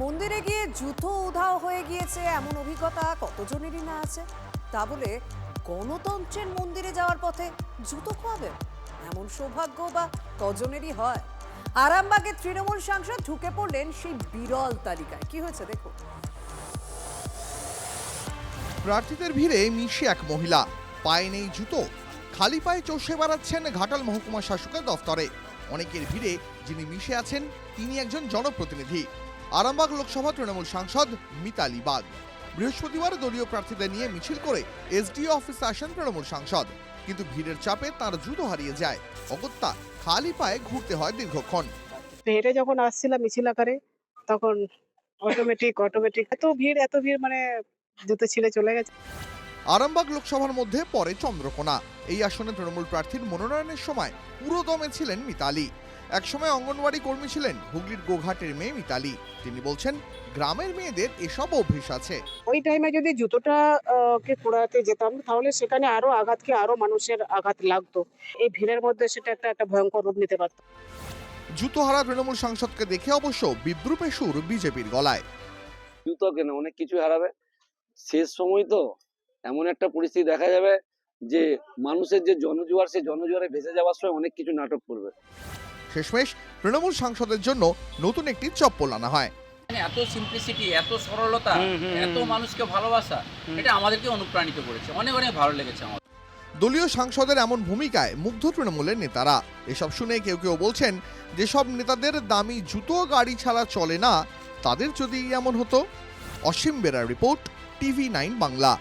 মন্দিরে গিয়ে জুতো উধাও হয়ে গিয়েছে এমন অভিজ্ঞতা কতজনেরই না আছে। তা বলে গণতন্ত্রের মন্দিরে যাওয়ার পথে জুতো খোয়াবেন, এমন সৌভাগ্য বা কজনেরই হয়? আরামবাগের তৃণমূল সাংসদ ঢুকে পড়লেন সেই বিরল তালিকায়। কি হয়েছে দেখো। প্রার্থীদের ভিড়ে মিশে এক মহিলা, পায়ে নেই জুতো, খালি পায়ে চষে বেড়াচ্ছেন ঘাটাল মহকুমা শাসকের দফতরে। অনেকের ভিড়ে যিনি মিশে আছেন তিনি একজন জনপ্রতিনিধি, আরামবাগ লোকসভা তৃণমূল সাংসদ মিতালি বাগ। বৃহস্পতিবার দলীয় প্রার্থীদের নিয়ে মিছিল করে এসডিও অফিসে আসেন তৃণমূল সাংসদ, কিন্তু ভিড়ের চাপে তার জুতো হারিয়ে যায়। অগত্যা খালি পায়ে ঘুরতে হয় দীর্ঘক্ষণ। হেঁটে যখন আসছিলাম মিছিল আকারে, তখন অটোমেটিক এত ভিড় মানে জুতো ছিঁড়ে চলে গেছে। আরামবাগ লোকসভার মধ্যে পরে চন্দ্রকোনা। এই আসনে তৃণমূল প্রার্থীর মনোনয়নের সময় পুরো দমে ছিলেন মিতালি। একসময় অঙ্গনওয়াড়ি কর্মী ছিলেন হুগলির গোঘাটের মেয়ে মিতালি। তিনি বলছেন, গ্রামের মেয়েদের এসব অভ্যেস আছে। ওই টাইমে যদি জুতোটা কে কুড়াতে যেতাম, তাহলে সেখানে আরো মানুষের আঘাত লাগতো। এই ভিড়ের মধ্যে সেটা একটা ভয়ঙ্কর রূপ নিতে পারত। জুতোহারা তৃণমূল সাংসদকে দেখে অবশ্য বিদ্রুপের সুর বিজেপির গলায়। জুতো কেন, অনেক কিছু হারাবে। শেষ সময় তো এমন একটা পরিস্থিতি দেখা যাবে যে মানুষের যে জনজোয়ার, সেই জনজোয়ারে ভেসে যাওয়ার সময় অনেক কিছু নাটক করবে। শেষমেশ তৃণমূল সাংসদের জন্য নতুন একটি চপ্পল আনা হয়। এত সিম্পলিসিটি, এত সরলতা, এত মানুষকে ভালোবাসা, এটা আমাদেরকে অনুপ্রাণিত করেছে। অনেক অনেক ভালো লেগেছে আমার। দলীয় সাংসদের এমন ভূমিকায় মুগ্ধ তৃণমূলের নেতারা। এসব শুনে কেউ কেউ বলছেন, যেসব নেতাদের দামি জুতো গাড়ি ছাড়া চলে না, তাদের যদি এমন হতো। অসীম বেরার রিপোর্ট, টিভি9 বাংলা।